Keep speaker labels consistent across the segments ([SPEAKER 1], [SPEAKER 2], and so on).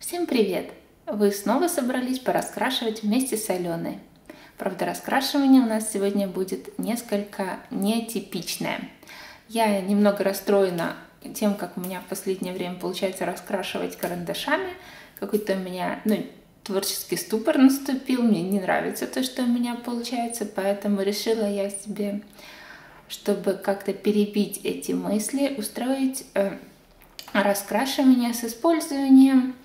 [SPEAKER 1] Всем привет! Вы снова собрались пораскрашивать вместе с Аленой. Правда, раскрашивание у нас сегодня будет несколько нетипичное. Я немного расстроена тем, как у меня в последнее время получается раскрашивать карандашами. Какой-то у меня, творческий ступор наступил, мне не нравится то, что у меня получается, поэтому решила я себе, чтобы как-то перебить эти мысли, устроить раскрашивание с использованием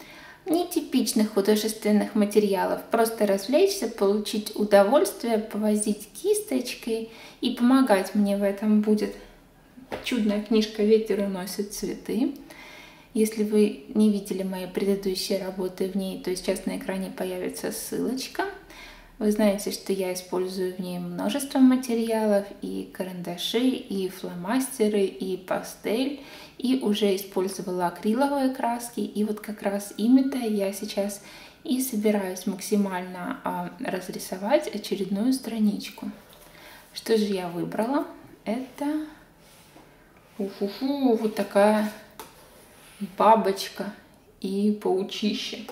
[SPEAKER 1] нетипичных художественных материалов. Просто развлечься, получить удовольствие, повозить кисточкой, и помогать мне в этом будет чудная книжка «Ветер уносит цветы». Если вы не видели мои предыдущие работы в ней, то сейчас на экране появится ссылочка. Вы знаете, что я использую в ней множество материалов: и карандаши, и фломастеры, и пастель, и уже использовала акриловые краски. И вот как раз ими-то я сейчас и собираюсь максимально разрисовать очередную страничку. Что же я выбрала? Это вот такая бабочка и паучище.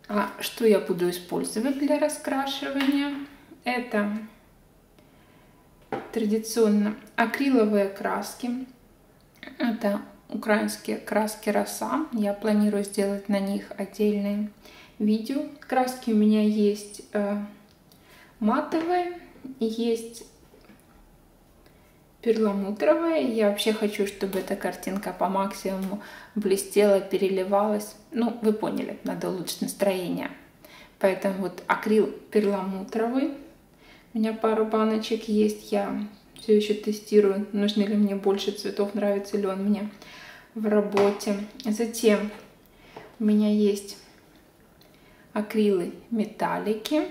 [SPEAKER 1] А что я буду использовать для раскрашивания? Это традиционно акриловые краски. Это украинские краски роса. Я планирую сделать на них отдельное видео. Краски у меня есть матовые и есть перламутровая. Я вообще хочу, чтобы эта картинка по максимуму блестела, переливалась. Ну, вы поняли, надо улучшить настроение. Поэтому вот акрил перламутровый. У меня пару баночек есть. Я все еще тестирую, нужны ли мне больше цветов, нравится ли он мне в работе. Затем у меня есть акрилы металлики.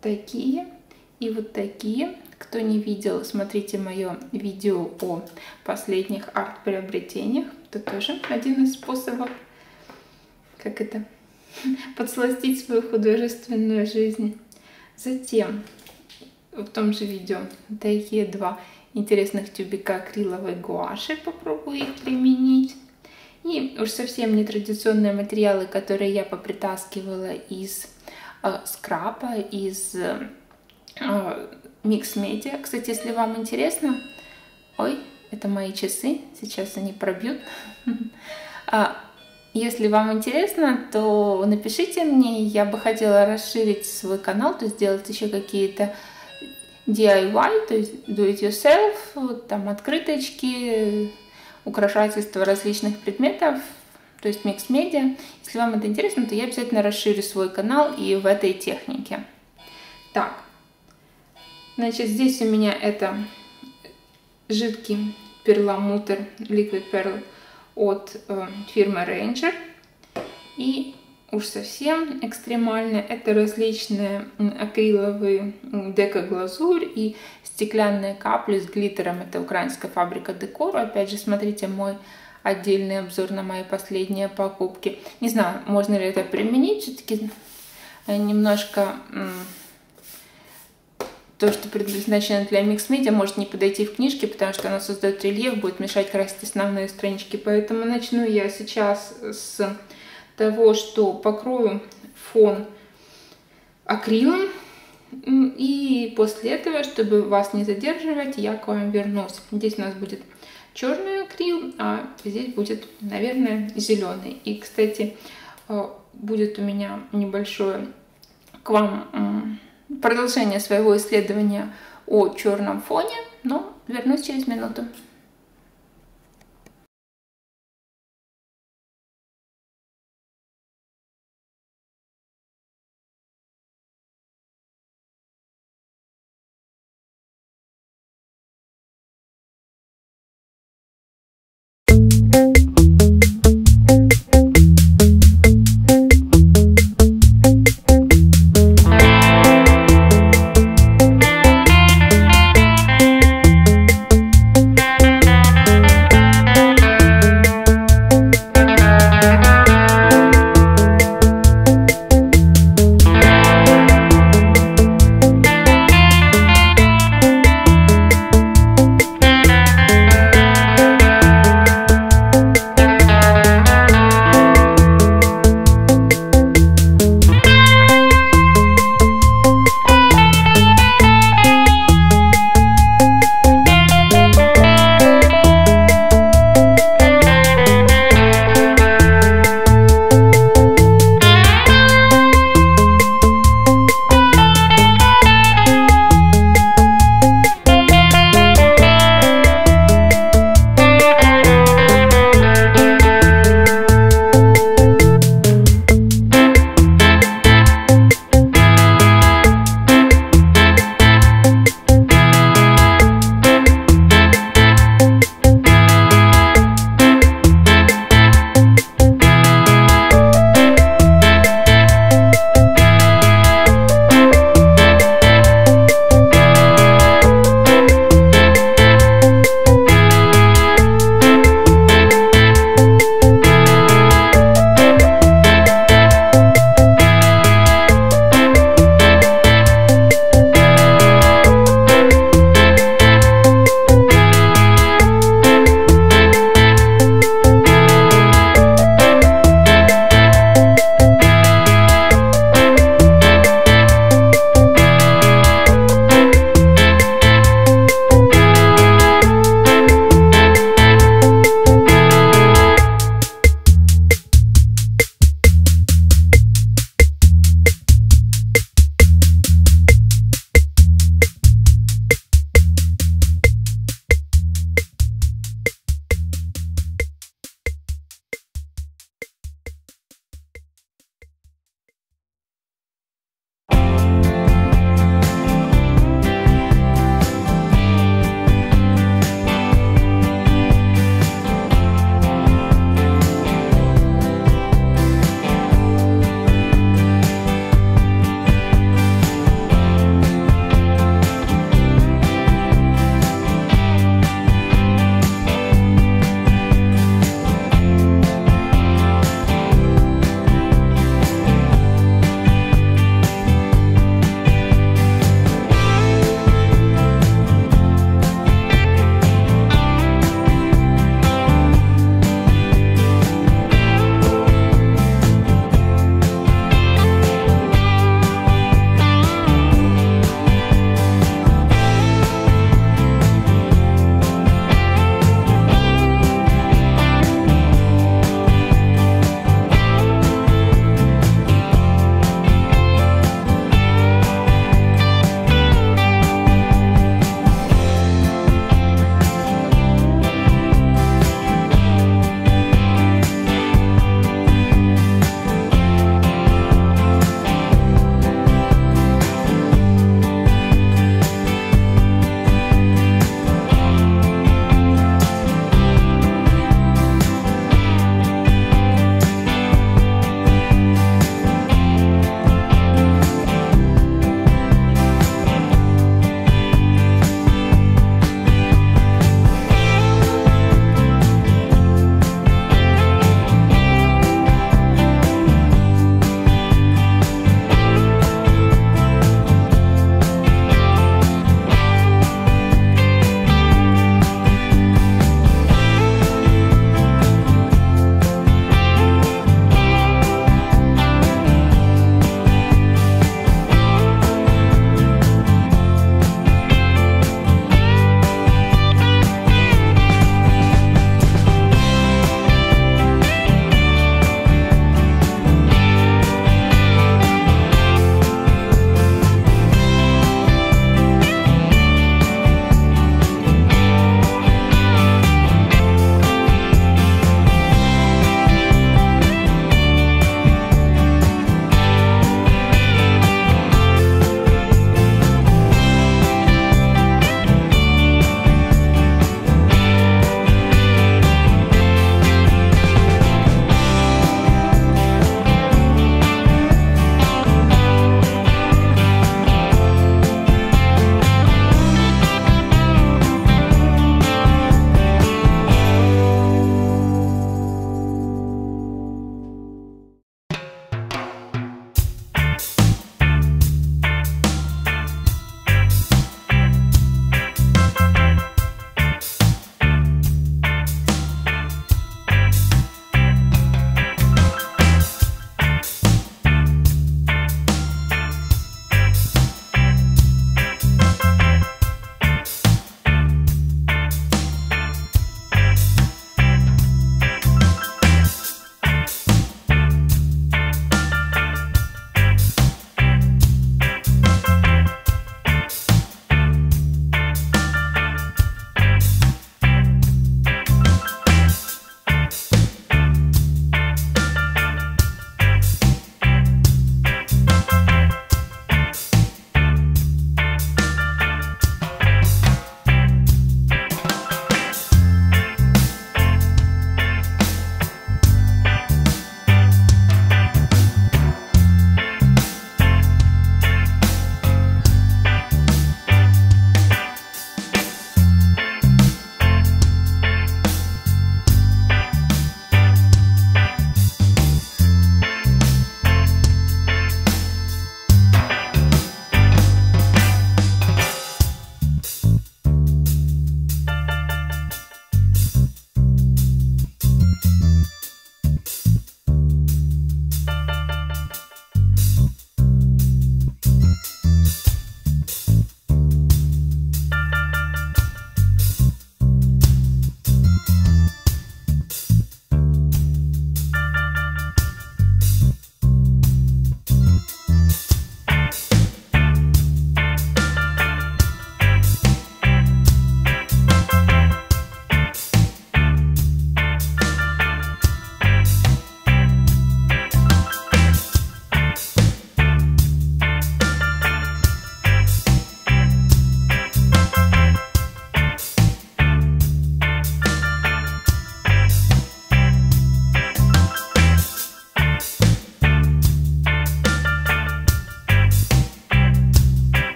[SPEAKER 1] Такие и вот такие. Кто не видел, смотрите мое видео о последних арт-приобретениях. Это тоже один из способов, подсластить свою художественную жизнь. Затем в том же видео такие два интересных тюбика акриловой гуаши. Попробую их применить. И уж совсем нетрадиционные материалы, которые я попритаскивала из скрапа, из Mix Media. Кстати, если вам интересно... Ой, это мои часы, сейчас они пробьют. Если вам интересно, то напишите мне, я бы хотела расширить свой канал, то есть сделать еще какие-то DIY, то есть do it yourself, вот там открыточки, украшательства различных предметов, то есть Mix Media. Если вам это интересно, то я обязательно расширю свой канал и в этой технике. Так. Значит, здесь у меня это жидкий перламутр Liquid Pearl от фирмы Ranger. И уж совсем экстремально это различные акриловые деко-глазурь и стеклянные капли с глиттером. Это украинская фабрика декора. Опять же, смотрите мой отдельный обзор на мои последние покупки. Не знаю, можно ли это применить. Все-таки немножко... То, что предназначено для Mix Media, может не подойти в книжке, потому что она создает рельеф, будет мешать красить основные странички. Поэтому начну я сейчас с того, что покрою фон акрилом. И после этого, чтобы вас не задерживать, я к вам вернусь. Здесь у нас будет черный акрил, а здесь будет, наверное, зеленый. И, кстати, будет у меня небольшое к вам... продолжение своего исследования о черном фоне, но вернусь через минуту.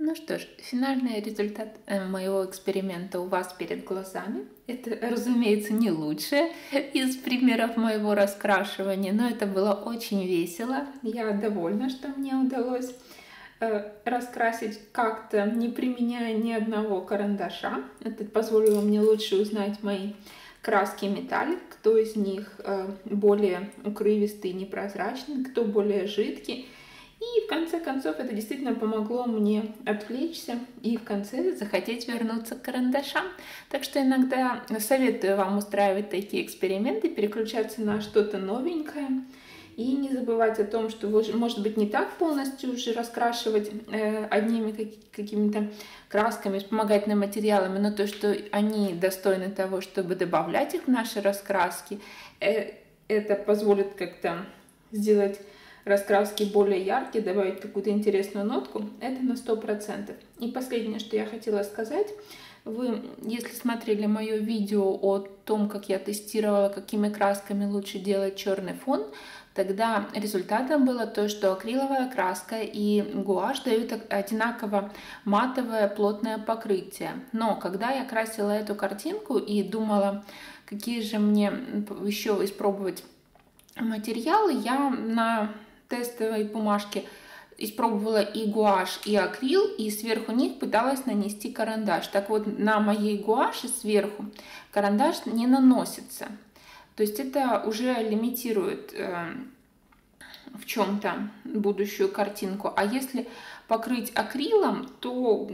[SPEAKER 1] Ну что ж, финальный результат моего эксперимента у вас перед глазами. Это, разумеется, не лучшее из примеров моего раскрашивания, но это было очень весело. Я довольна, что мне удалось раскрасить как-то, не применяя ни одного карандаша. Это позволило мне лучше узнать мои краски металлик, кто из них более укрывистый, непрозрачный, кто более жидкий. И в конце концов это действительно помогло мне отвлечься и в конце захотеть вернуться к карандашам. Так что иногда советую вам устраивать такие эксперименты, переключаться на что-то новенькое. И не забывать о том, что вы, может быть, не так полностью уже раскрашивать одними какими-то красками, вспомогательными материалами, но то, что они достойны того, чтобы добавлять их в наши раскраски, это позволит как-то сделать раскраски более яркие, добавить какую-то интересную нотку, это на 100%. И последнее, что я хотела сказать, вы, если смотрели мое видео о том, как я тестировала, какими красками лучше делать черный фон, тогда результатом было то, что акриловая краска и гуашь дают одинаково матовое плотное покрытие. Но когда я красила эту картинку и думала, какие же мне еще испробовать материалы, я на тестовой бумажке испробовала и гуашь, и акрил, и сверху них пыталась нанести карандаш. Так вот, на моей гуаши сверху карандаш не наносится. То есть это уже лимитирует в чем-то будущую картинку. А если покрыть акрилом, то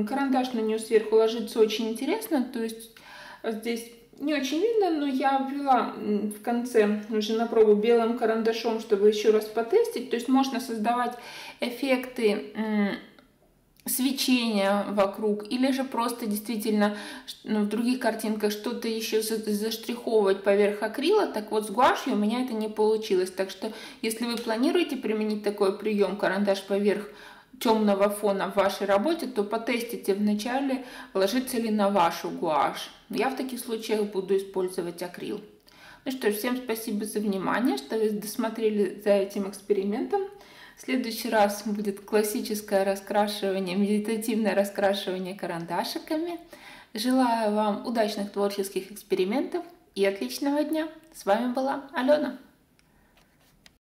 [SPEAKER 1] карандаш на нее сверху ложится очень интересно. То есть здесь не очень видно, но я ввела в конце уже на пробу белым карандашом, чтобы еще раз потестить. То есть можно создавать эффекты свечения вокруг, или же просто действительно в других картинках что-то еще заштриховывать поверх акрила. Так вот, с гуашью у меня это не получилось. Так что, если вы планируете применить такой прием, карандаш поверх темного фона в вашей работе, то потестите вначале, ложится ли на вашу гуашь. Я в таких случаях буду использовать акрил. Ну что ж, всем спасибо за внимание, что вы досмотрели за этим экспериментом. В следующий раз будет классическое раскрашивание, медитативное раскрашивание карандашиками. Желаю вам удачных творческих экспериментов и отличного дня. С вами была Алена.